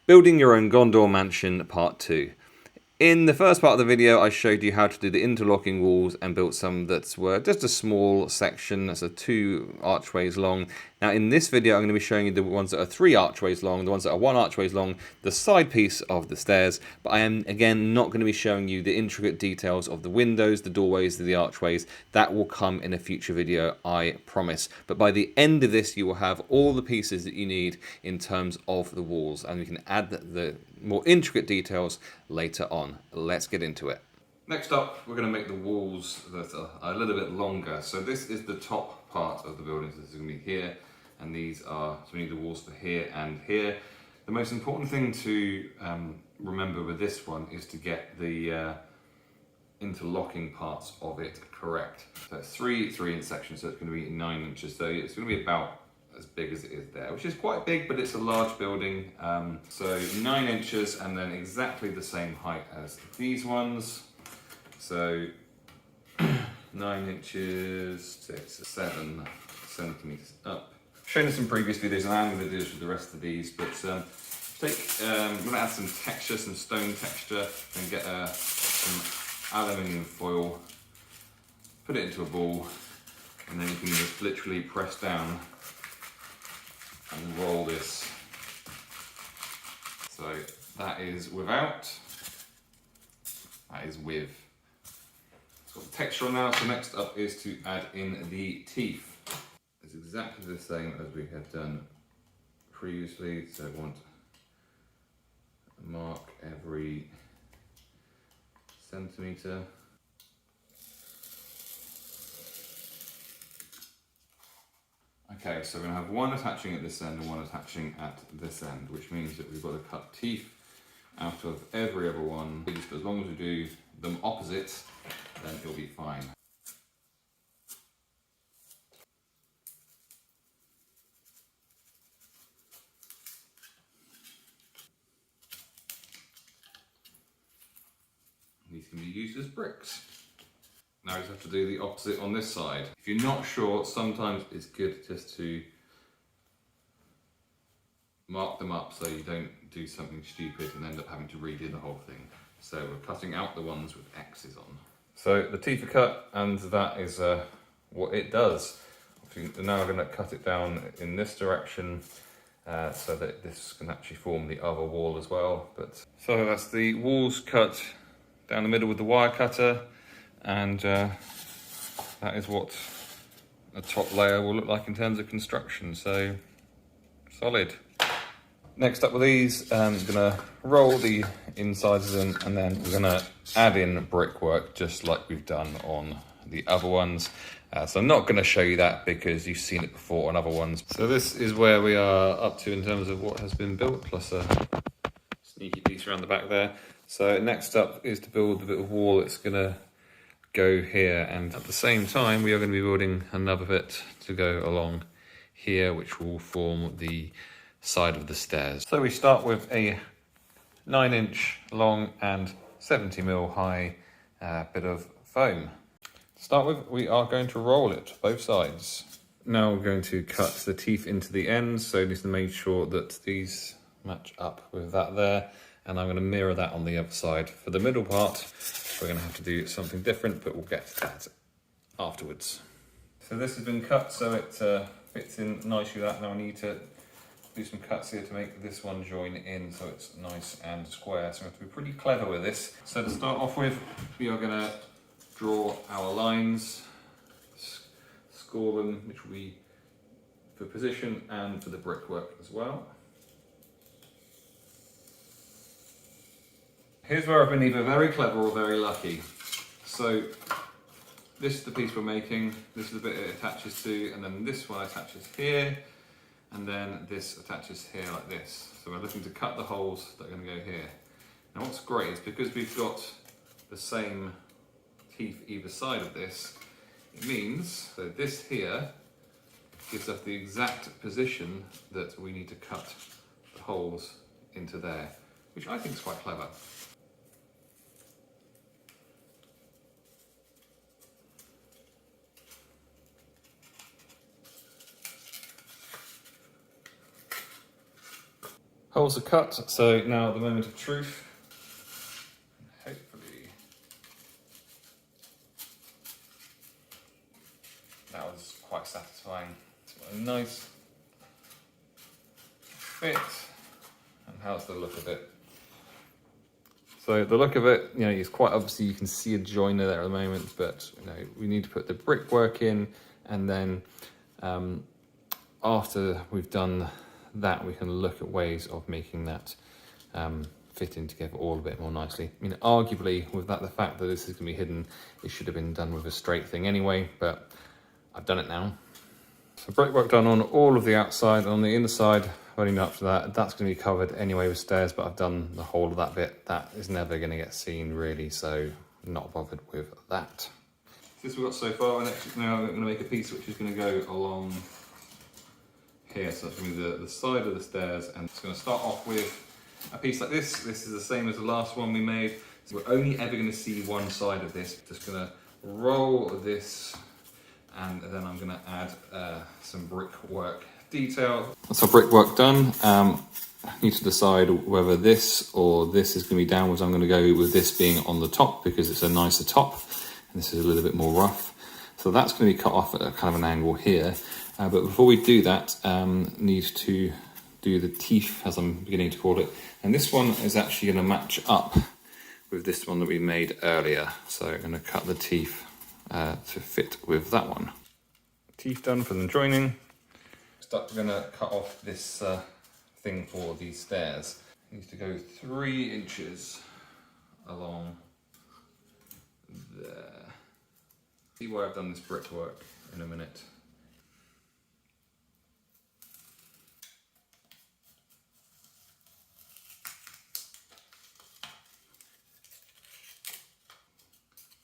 Building your own Gondor Mansion Part 2. In the first part of the video, I showed you how to do the interlocking walls and built some that were just a small section, so 2 archways long. Now in this video, I'm going to be showing you the ones that are 3 archways long, the ones that are 1 archways long, the side piece of the stairs, but I am again not going to be showing you the intricate details of the windows, the doorways, the archways. That will come in a future video, I promise. But by the end of this, you will have all the pieces that you need in terms of the walls, and we can add the more intricate details later on. Let's get into it. Next up, we're going to make the walls that are a little bit longer. So this is the top part of the building. So this is going to be here, and these are, so we need the walls for here and here. The most important thing to remember with this one is to get the interlocking parts of it correct. So it's 3 inch sections, so it's going to be 9 inches. So it's going to be about as big as it is there, which is quite big, but it's a large building. So 9 inches, and then exactly the same height as these ones. So 9 inches, 6, 7 centimeters up. I've shown this in previous videos, and I'm going to do this with the rest of these, but I'm going to add some texture, some stone texture, and get some aluminium foil, put it into a ball, and then you can just literally press down and roll this. So that is without, that is with. It's got the texture on now, so next up is to add in the teeth. It's exactly the same as we had done previously, so I want to mark every centimetre. Okay, so we're going to have one attaching at this end and one attaching at this end, which means that we've got to cut teeth out of every other one. But as long as we do them opposite, then it'll be fine. These can be used as bricks. Now we just have to do the opposite on this side. If you're not sure, sometimes it's good just to mark them up so you don't do something stupid and end up having to redo the whole thing. So we're cutting out the ones with X's on. So the teeth are cut, and that is what it does. Now I'm going to cut it down in this direction so that this can actually form the other wall as well. So that's the walls cut down the middle with the wire cutter. And that is what a top layer will look like in terms of construction, so solid. Next up with these, I'm going to roll the insides in, and then we're going to add in brickwork just like we've done on the other ones. So I'm not going to show you that because you've seen it before on other ones. So this is where we are up to in terms of what has been built, plus a sneaky piece around the back there. So next up is to build the bit of wall that's going to go here, and at the same time we are going to be building another bit to go along here, which will form the side of the stairs. So we start with a 9 inch long and 70 mm high bit of foam. To start with, we are going to roll it both sides. Now we're going to cut the teeth into the ends, so just to make sure that these match up with that there, and I'm going to mirror that on the other side. For the middle part, we're going to have to do something different, but we'll get to that afterwards. So this has been cut so it fits in nicely with that. Now I need to do some cuts here to make this one join in so it's nice and square. So we have to be pretty clever with this. So to start off with, we are going to draw our lines, score them, which will be for position and for the brickwork as well. Here's where I've been either very clever or very lucky. So this is the piece we're making, this is the bit it attaches to, and then this one attaches here, and then this attaches here like this. So we're looking to cut the holes that are going to go here. Now what's great is because we've got the same teeth either side of this, it means that this here gives us the exact position that we need to cut the holes into there, which I think is quite clever. Holes are cut, so now the moment of truth. Hopefully that was quite satisfying. It's a nice fit. And how's the look of it? So the look of it, is quite obviously, you can see a joiner there at the moment, but we need to put the brickwork in, and then after we've done that, we can look at ways of making that fit in together all a bit more nicely. Arguably, with the fact that this is going to be hidden, it should have been done with a straight thing anyway, but I've done it now. So brickwork done on all of the outside, and on the inside, running up to that, that's going to be covered anyway with stairs, but I've done the whole of that bit. That is never going to get seen really, so not bothered with that. This is what we've got so far, and now I'm going to make a piece which is going to go along here. So that's going to be the side of the stairs, and it's going to start off with a piece like this. This is the same as the last one we made. So we're only ever going to see one side of this. Just going to roll this, and then I'm going to add some brickwork detail. That's our brickwork done. I need to decide whether this or this is going to be downwards. I'm going to go with this being on the top because it's a nicer top, and this is a little bit more rough. So that's going to be cut off at a kind of an angle here. But before we do that, need to do the teeth, as I'm beginning to call it. And this one is actually going to match up with this one that we made earlier. So I'm going to cut the teeth to fit with that one. Teeth done for the joining. We're going to cut off this thing for these stairs. It needs to go 3 inches along there. See why I've done this brickwork in a minute.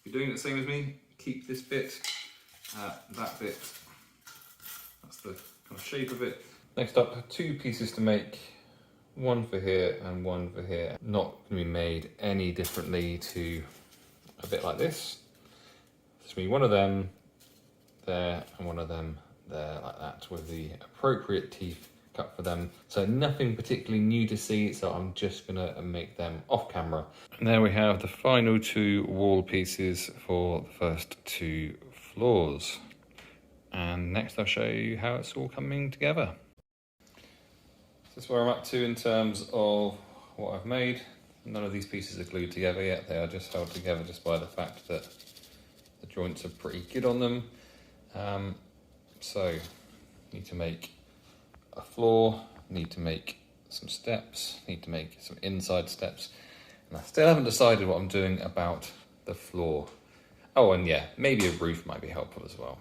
If you're doing it the same as me, keep this bit, that bit. That's the kind of shape of it. Next up, 2 pieces to make. One for here and one for here. Not going to be made any differently to a bit like this. It's going to be one of them there and one of them there, like that, with the appropriate teeth cut for them. So nothing particularly new to see, so I'm just going to make them off camera. And there we have the final 2 wall pieces for the first 2 floors. And next I'll show you how it's all coming together. This is where I'm up to in terms of what I've made. None of these pieces are glued together yet. They are just held together just by the fact that the joints are pretty good on them. So need to make a floor, need to make some steps, need to make some inside steps, and I still haven't decided what I'm doing about the floor. Oh, and yeah, maybe a roof might be helpful as well.